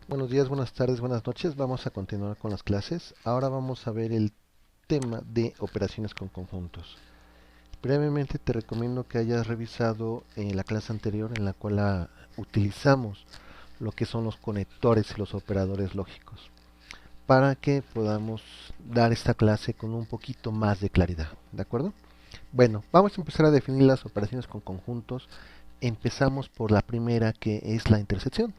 Buenos días, buenas tardes, buenas noches. Vamos a continuar con las clases. Ahora vamos a ver el tema de operaciones con conjuntos. Brevemente te recomiendo que hayas revisado la clase anterior en la cual utilizamos lo que son los conectores y los operadores lógicos para que podamos dar esta clase con un poquito más de claridad. ¿De acuerdo? Bueno, vamos a empezar a definir las operaciones con conjuntos. Empezamos por la primera, que es la intersección.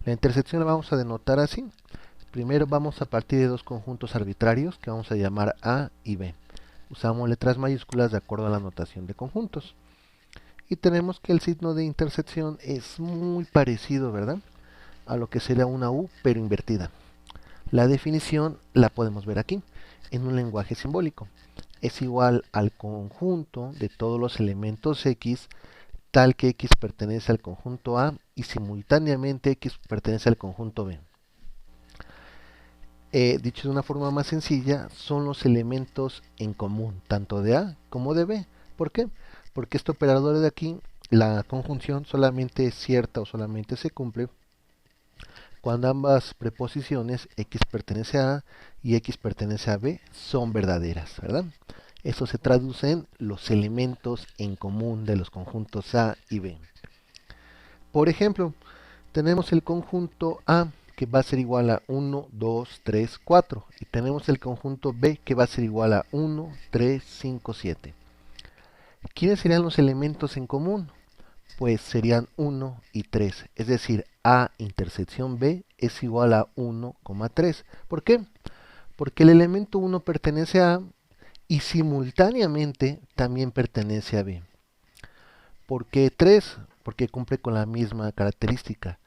La intersección la vamos a denotar así. Primero vamos a partir de dos conjuntos arbitrarios que vamos a llamar A y B. Usamos letras mayúsculas de acuerdo a la notación de conjuntos. Y tenemos que el signo de intersección es muy parecido, ¿verdad?, a lo que sería una U, pero invertida. La definición la podemos ver aquí, en un lenguaje simbólico. Es igual al conjunto de todos los elementos X, tal que X pertenece al conjunto A y simultáneamente X pertenece al conjunto B. Dicho de una forma más sencilla, son los elementos en común, tanto de A como de B. ¿Por qué? Porque este operador de aquí, la conjunción solamente es cierta o solamente se cumple cuando ambas preposiciones, X pertenece a A y X pertenece a B, son verdaderas, ¿verdad? Eso se traduce en los elementos en común de los conjuntos A y B. Por ejemplo, tenemos el conjunto A que va a ser igual a 1, 2, 3, 4 y tenemos el conjunto B que va a ser igual a 1, 3, 5, 7. ¿Quiénes serían los elementos en común? Pues serían 1 y 3, es decir, A intersección B es igual a 1,3. ¿Por qué? Porque el elemento 1 pertenece a A y simultáneamente también pertenece a B. ¿Por qué 3? Porque cumple con la misma característica.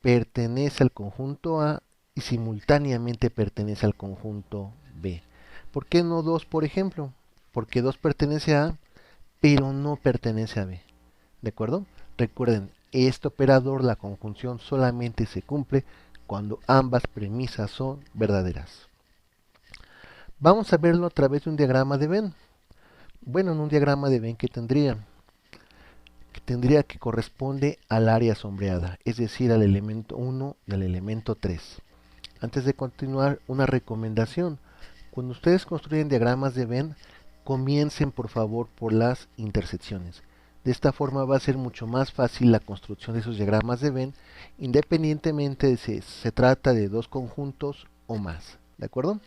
Pertenece al conjunto A y simultáneamente pertenece al conjunto B. ¿Por qué no 2, por ejemplo? Porque 2 pertenece a A, pero no pertenece a B. ¿De acuerdo? Recuerden, este operador, la conjunción, solamente se cumple cuando ambas premisas son verdaderas. Vamos a verlo a través de un diagrama de Venn. Bueno, en un diagrama de Venn, ¿qué tendría? Tendría que corresponde al área sombreada, es decir, al elemento 1 y al elemento 3. Antes de continuar, una recomendación. Cuando ustedes construyen diagramas de Venn, comiencen por favor por las intersecciones. De esta forma va a ser mucho más fácil la construcción de esos diagramas de Venn, independientemente de si se trata de dos conjuntos o más. ¿De acuerdo?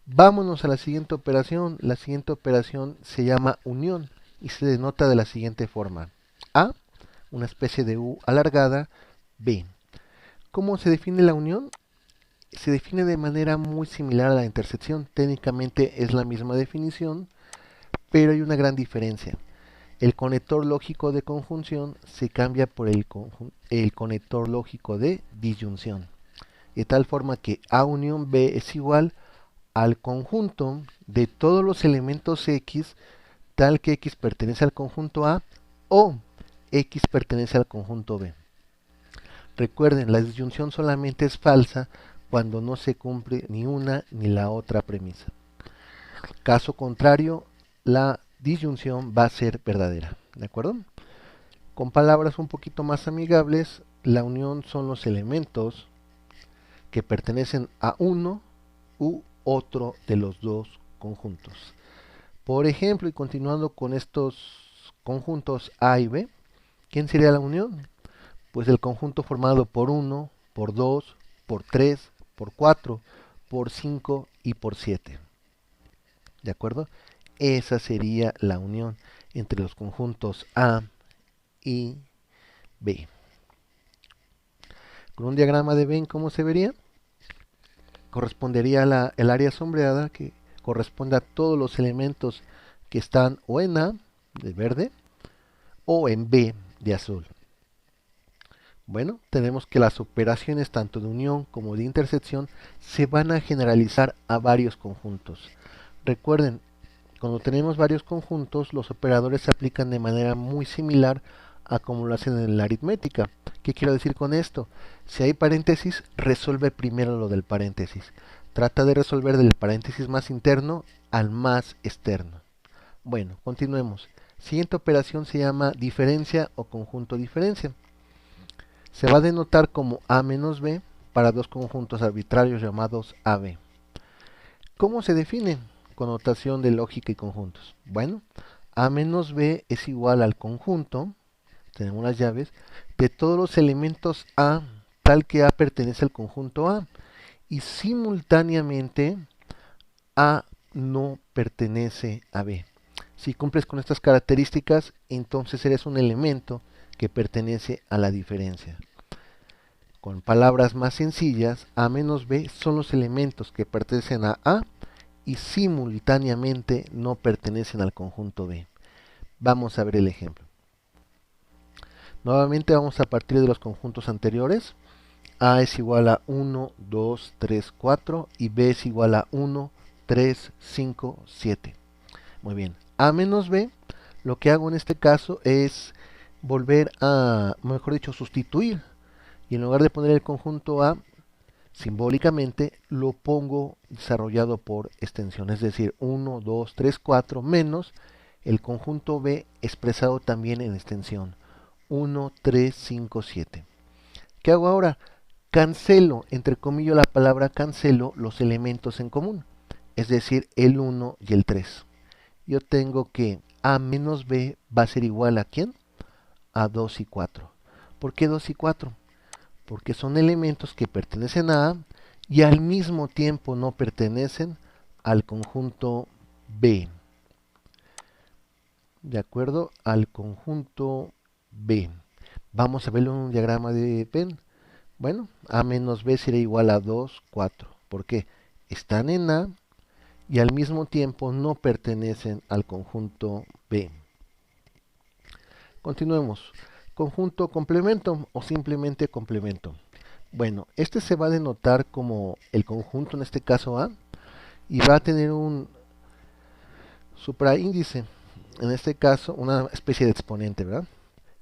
Vámonos a la siguiente operación. La siguiente operación se llama unión y se denota de la siguiente forma. A, una especie de U alargada. B. ¿Cómo se define la unión? Se define de manera muy similar a la intersección. Técnicamente es la misma definición, pero hay una gran diferencia. El conector lógico de conjunción se cambia por el conector lógico de disyunción. De tal forma que A unión B es igual al conjunto de todos los elementos X, tal que X pertenece al conjunto A o X pertenece al conjunto B. Recuerden, la disyunción solamente es falsa cuando no se cumple ni una ni la otra premisa. Caso contrario, la disyunción va a ser verdadera. ¿De acuerdo? Con palabras un poquito más amigables, la unión son los elementos que pertenecen a uno u otro de los dos conjuntos. Por ejemplo, y continuando con estos conjuntos A y B, ¿quién sería la unión? Pues el conjunto formado por 1, por 2, por 3, por 4, por 5 y por 7. ¿De acuerdo? Esa sería la unión entre los conjuntos A y B. Con un diagrama de Venn, ¿cómo se vería? Correspondería a el área sombreada, que corresponde a todos los elementos que están o en A, de verde, o en B, de azul. Bueno, tenemos que las operaciones tanto de unión como de intersección se van a generalizar a varios conjuntos. Recuerden, cuando tenemos varios conjuntos, los operadores se aplican de manera muy similar a como lo hacen en la aritmética. ¿Qué quiero decir con esto? Si hay paréntesis, resuelve primero lo del paréntesis. Trata de resolver del paréntesis más interno al más externo. Bueno, continuemos. Siguiente operación se llama diferencia o conjunto diferencia. Se va a denotar como A menos B para dos conjuntos arbitrarios llamados AB. ¿Cómo se define? Con notación de lógica y conjuntos. Bueno, A menos B es igual al conjunto, tenemos las llaves, de todos los elementos A, tal que A pertenece al conjunto A, y simultáneamente A no pertenece a B. Si cumples con estas características, entonces eres un elemento que pertenece a la diferencia. Con palabras más sencillas, A menos B son los elementos que pertenecen a A y simultáneamente no pertenecen al conjunto B. Vamos a ver el ejemplo. Nuevamente vamos a partir de los conjuntos anteriores. A es igual a 1, 2, 3, 4 y B es igual a 1, 3, 5, 7. Muy bien. A menos B, lo que hago en este caso es volver a, mejor dicho, sustituir. Y en lugar de poner el conjunto A, simbólicamente lo pongo desarrollado por extensión. Es decir, 1, 2, 3, 4 menos el conjunto B expresado también en extensión. 1, 3, 5, 7. ¿Qué hago ahora? Cancelo, entre comillas la palabra cancelo, los elementos en común. Es decir, el 1 y el 3. Yo tengo que A menos B va a ser igual a ¿quién? A 2 y 4. ¿Por qué 2 y 4? Porque son elementos que pertenecen a A y al mismo tiempo no pertenecen al conjunto B. De acuerdo al conjunto B. Vamos a verlo en un diagrama de Venn. Bueno, A menos B será igual a 2, 4. ¿Por qué? Están en A y al mismo tiempo no pertenecen al conjunto B. Continuemos. Conjunto complemento o simplemente complemento. Bueno, este se va a denotar como el conjunto, en este caso A, y va a tener un supraíndice, en este caso una especie de exponente, ¿verdad?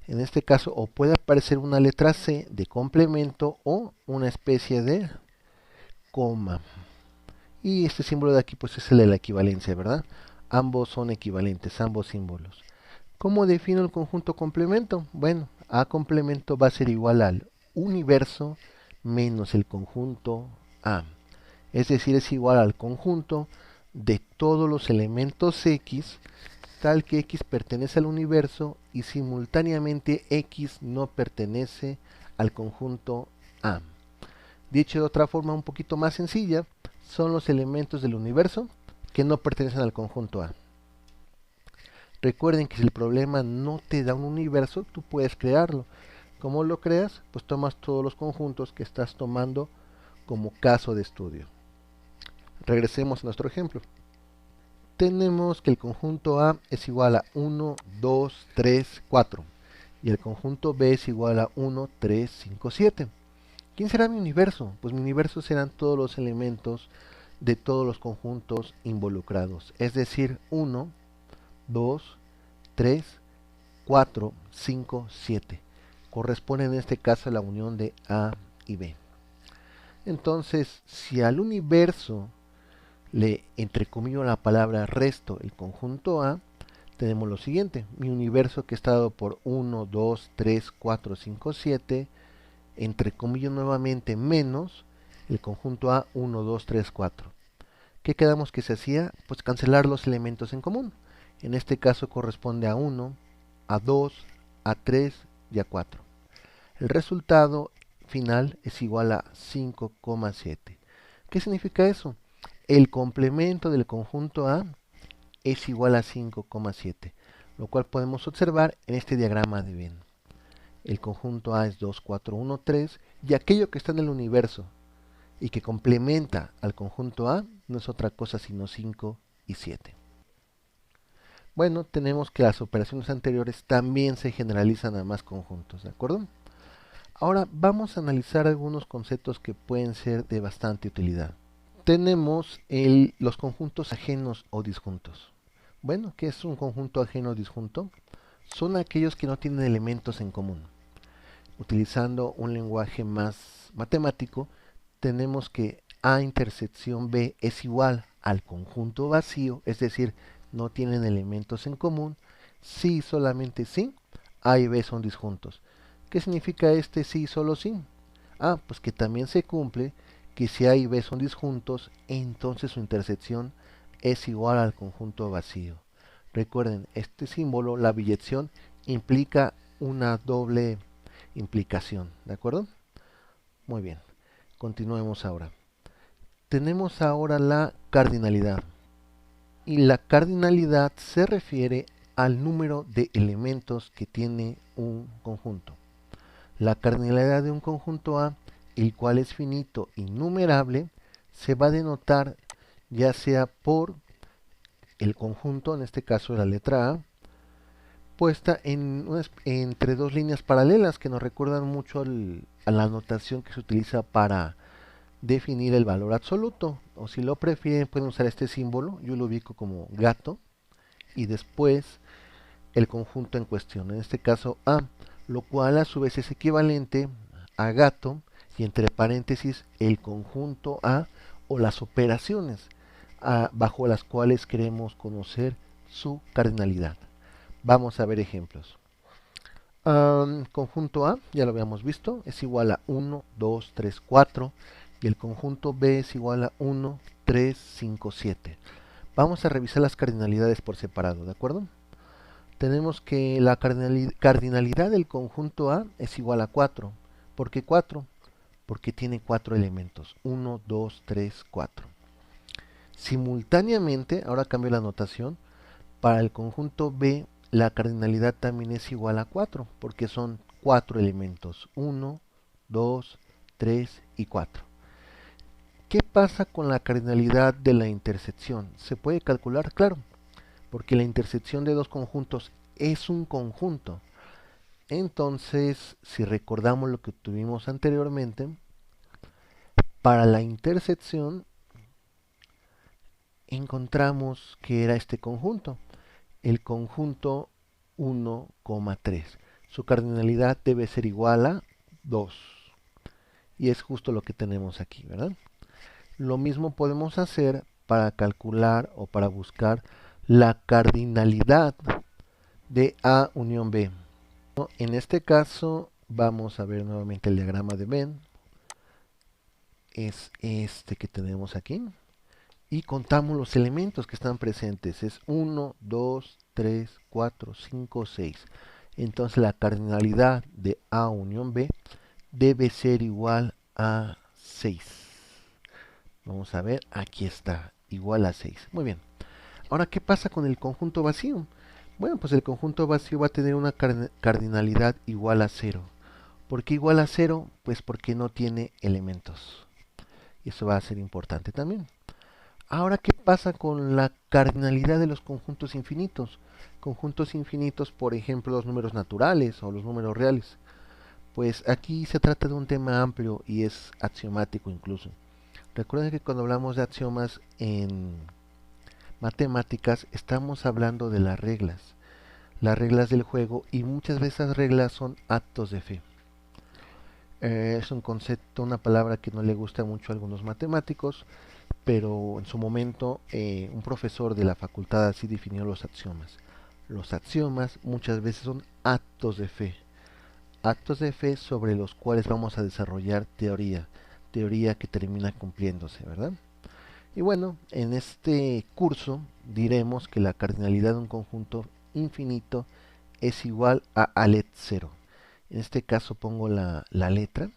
En este caso o puede aparecer una letra C de complemento o una especie de coma. Y este símbolo de aquí pues es el de la equivalencia, ¿verdad? Ambos son equivalentes, ambos símbolos. ¿Cómo defino el conjunto complemento? Bueno, A complemento va a ser igual al universo menos el conjunto A. Es decir, es igual al conjunto de todos los elementos X, tal que X pertenece al universo y simultáneamente X no pertenece al conjunto A. Dicho de otra forma un poquito más sencilla, son los elementos del universo que no pertenecen al conjunto A. Recuerden que si el problema no te da un universo, tú puedes crearlo. ¿Cómo lo creas? Pues tomas todos los conjuntos que estás tomando como caso de estudio. Regresemos a nuestro ejemplo. Tenemos que el conjunto A es igual a 1, 2, 3, 4 y el conjunto B es igual a 1, 3, 5, 7. ¿Quién será mi universo? Pues mi universo serán todos los elementos de todos los conjuntos involucrados, es decir, 1, 2, 3, 4, 5, 7. Corresponde en este caso a la unión de A y B. Entonces, si al universo le entrecomillo la palabra resto el conjunto A, tenemos lo siguiente. Mi universo que está dado por 1, 2, 3, 4, 5, 7, entrecomillo nuevamente menos el conjunto A 1, 2, 3, 4. ¿Qué quedamos que se hacía? Pues cancelar los elementos en común. En este caso corresponde a 1, a 2, a 3 y a 4. El resultado final es igual a 5,7. ¿Qué significa eso? El complemento del conjunto A es igual a 5,7, lo cual podemos observar en este diagrama de Venn. El conjunto A es 2, 4, 1, 3 y aquello que está en el universo y que complementa al conjunto A no es otra cosa sino 5 y 7. Bueno, tenemos que las operaciones anteriores también se generalizan a más conjuntos, ¿de acuerdo? Ahora vamos a analizar algunos conceptos que pueden ser de bastante utilidad. Tenemos los conjuntos ajenos o disjuntos. Bueno, ¿qué es un conjunto ajeno o disjunto? Son aquellos que no tienen elementos en común. Utilizando un lenguaje más matemático, tenemos que A intersección B es igual al conjunto vacío, es decir, no tienen elementos en común, si solamente si A y B son disjuntos. ¿Qué ¿Qué significa este sí, solo sí? Ah, pues que también se cumple que si A y B son disjuntos, entonces su intersección es igual al conjunto vacío. Recuerden, este símbolo, la biyección, implica una doble implicación, ¿de acuerdo? Muy bien, continuemos ahora. Tenemos ahora la cardinalidad. Y la cardinalidad se refiere al número de elementos que tiene un conjunto. La cardinalidad de un conjunto A, el cual es finito y numerable, se va a denotar ya sea por el conjunto, en este caso la letra A, puesta entre dos líneas paralelas que nos recuerdan mucho a la notación que se utiliza para definir el valor absoluto. O si lo prefieren, pueden usar este símbolo, yo lo ubico como gato, y después el conjunto en cuestión, en este caso A, lo cual a su vez es equivalente a gato y entre paréntesis el conjunto A o las operaciones bajo las cuales queremos conocer su cardinalidad. Vamos a ver ejemplos. Conjunto A, ya lo habíamos visto, es igual a 1, 2, 3, 4 y el conjunto B es igual a 1, 3, 5, 7. Vamos a revisar las cardinalidades por separado, ¿de acuerdo? Tenemos que la cardinalidad del conjunto A es igual a 4. ¿Por qué 4? Porque tiene 4 elementos. 1, 2, 3, 4. Simultáneamente, ahora cambio la notación, para el conjunto B la cardinalidad también es igual a 4, porque son 4 elementos. 1, 2, 3 y 4. ¿Qué pasa con la cardinalidad de la intersección? ¿Se puede calcular? Claro, porque la intersección de dos conjuntos es un conjunto. Entonces, si recordamos lo que tuvimos anteriormente, para la intersección encontramos que era este conjunto, el conjunto 1,3. Su cardinalidad debe ser igual a 2. Y es justo lo que tenemos aquí, ¿verdad? Lo mismo podemos hacer para calcular o para buscar la cardinalidad de A unión B. En este caso vamos a ver nuevamente el diagrama de Venn. Es este que tenemos aquí. Y contamos los elementos que están presentes. Es 1, 2, 3, 4, 5, 6. Entonces la cardinalidad de A unión B debe ser igual a 6. Vamos a ver, aquí está, igual a 6. Muy bien. Ahora, ¿qué pasa con el conjunto vacío? Bueno, pues el conjunto vacío va a tener una cardinalidad igual a 0. ¿Por qué igual a 0? Pues porque no tiene elementos. Y eso va a ser importante también. Ahora, ¿qué pasa con la cardinalidad de los conjuntos infinitos? Conjuntos infinitos, por ejemplo, los números naturales o los números reales. Pues aquí se trata de un tema amplio y es axiomático incluso. Recuerden que cuando hablamos de axiomas en matemáticas estamos hablando de las reglas del juego, y muchas veces esas reglas son actos de fe. Es un concepto, una palabra que no le gusta mucho a algunos matemáticos, pero en su momento un profesor de la facultad así definió los axiomas. Los axiomas muchas veces son actos de fe sobre los cuales vamos a desarrollar teoría que termina cumpliéndose, ¿verdad? Y bueno, en este curso diremos que la cardinalidad de un conjunto infinito es igual a alet 0. En este caso pongo la letra.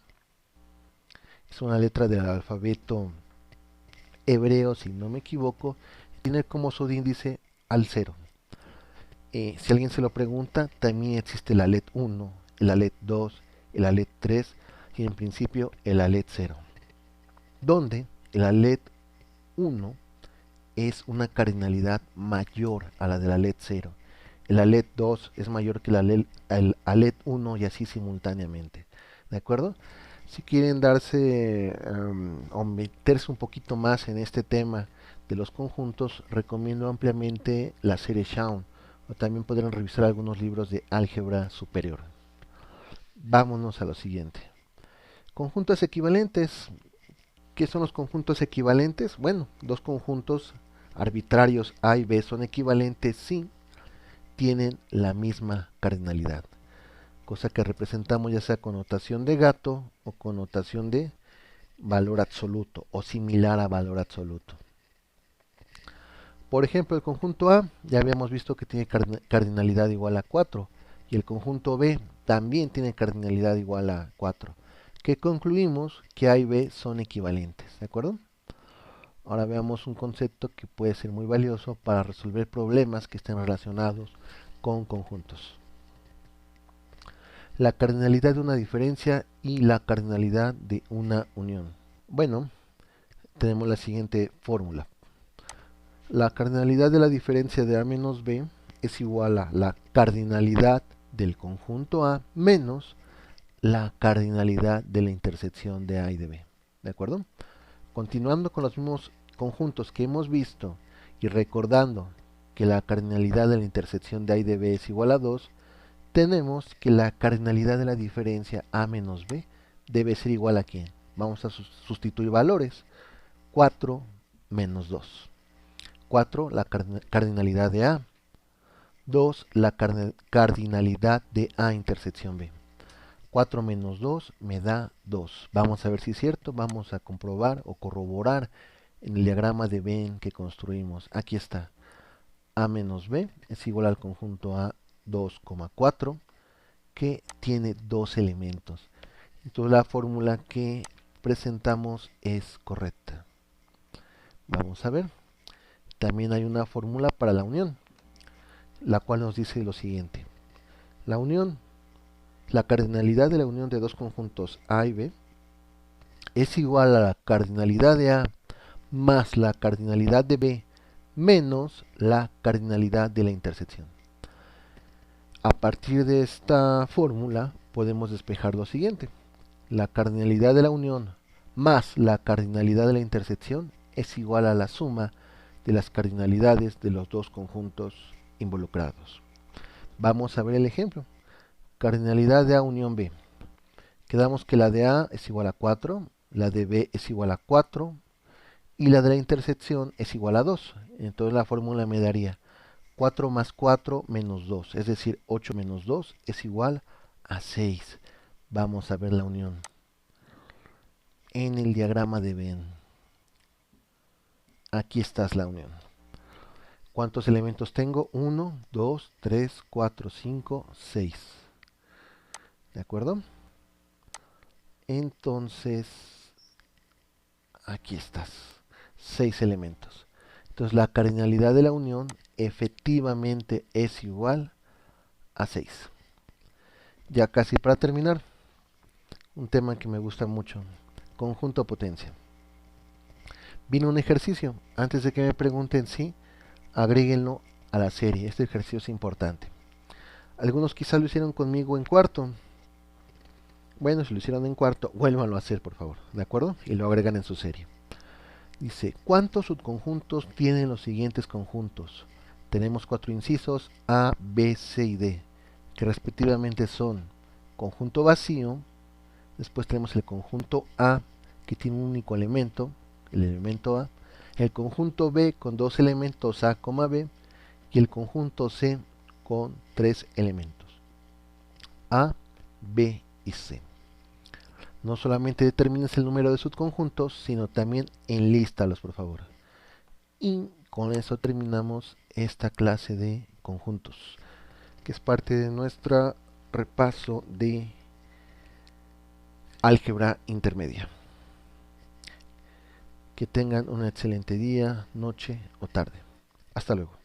Es una letra del alfabeto hebreo, si no me equivoco. Tiene como su índice al 0. Si alguien se lo pregunta, también existe el alet 1, el alet 2, el alet 3 y en principio el alet 0. Donde el alet 1 es una cardinalidad mayor a la del alet 0. El alet 2 es mayor que el alet 1 y así simultáneamente. ¿De acuerdo? Si quieren darse o meterse un poquito más en este tema de los conjuntos, recomiendo ampliamente la serie Shaun, o también podrán revisar algunos libros de álgebra superior. Vámonos a lo siguiente. Conjuntos equivalentes. ¿Qué son los conjuntos equivalentes? Bueno, dos conjuntos arbitrarios A y B son equivalentes si tienen la misma cardinalidad. cosa que representamos ya sea con notación de gato o con notación de valor absoluto o similar a valor absoluto. Por ejemplo, el conjunto A ya habíamos visto que tiene cardinalidad igual a 4 y el conjunto B también tiene cardinalidad igual a 4, que concluimos que A y B son equivalentes, ¿de acuerdo? Ahora veamos un concepto que puede ser muy valioso para resolver problemas que estén relacionados con conjuntos. La cardinalidad de una diferencia y la cardinalidad de una unión. Bueno, tenemos la siguiente fórmula. La cardinalidad de la diferencia de A menos B es igual a la cardinalidad del conjunto A menos la cardinalidad de la intersección de A y de B. ¿De acuerdo? Continuando con los mismos conjuntos que hemos visto y recordando que la cardinalidad de la intersección de A y de B es igual a 2, tenemos que la cardinalidad de la diferencia A menos B debe ser igual a ¿quién? Vamos a sustituir valores. 4 menos 2. 4 la cardinalidad de A. 2 la cardinalidad de A intersección B. 4 menos 2 me da 2. Vamos a ver si es cierto. Vamos a comprobar o corroborar en el diagrama de Venn que construimos. Aquí está. A menos B es igual al conjunto A 2,4 que tiene dos elementos. Entonces la fórmula que presentamos es correcta. Vamos a ver. También hay una fórmula para la unión, la cual nos dice lo siguiente. La unión, la cardinalidad de la unión de dos conjuntos A y B es igual a la cardinalidad de A más la cardinalidad de B menos la cardinalidad de la intersección. A partir de esta fórmula podemos despejar lo siguiente. La cardinalidad de la unión más la cardinalidad de la intersección es igual a la suma de las cardinalidades de los dos conjuntos involucrados. Vamos a ver el ejemplo. Cardinalidad de A unión B. Quedamos que la de A es igual a 4, la de B es igual a 4 y la de la intersección es igual a 2. Entonces la fórmula me daría 4 más 4 menos 2, es decir, 8 menos 2 es igual a 6. Vamos a ver la unión. En el diagrama de Venn. Aquí está la unión. ¿Cuántos elementos tengo? 1, 2, 3, 4, 5, 6. ¿De acuerdo? Entonces, aquí estás. 6 elementos. Entonces la cardinalidad de la unión efectivamente es igual a 6. Ya casi para terminar, un tema que me gusta mucho. Conjunto potencia. Vino un ejercicio. Antes de que me pregunten si, agréguenlo a la serie. Este ejercicio es importante. Algunos quizás lo hicieron conmigo en cuarto. Bueno, si lo hicieron en cuarto, vuélvanlo a hacer, por favor. ¿De acuerdo? Y lo agregan en su serie. Dice, ¿cuántos subconjuntos tienen los siguientes conjuntos? Tenemos 4 incisos A, B, C y D, que respectivamente son conjunto vacío. Después tenemos el conjunto A, que tiene un único elemento, el elemento A. El conjunto B con dos elementos A, B. Y el conjunto C con 3 elementos. A, B y C. No solamente determines el número de subconjuntos, sino también enlístalos, por favor. Y con eso terminamos esta clase de conjuntos, que es parte de nuestro repaso de álgebra intermedia. Que tengan un excelente día, noche o tarde. Hasta luego.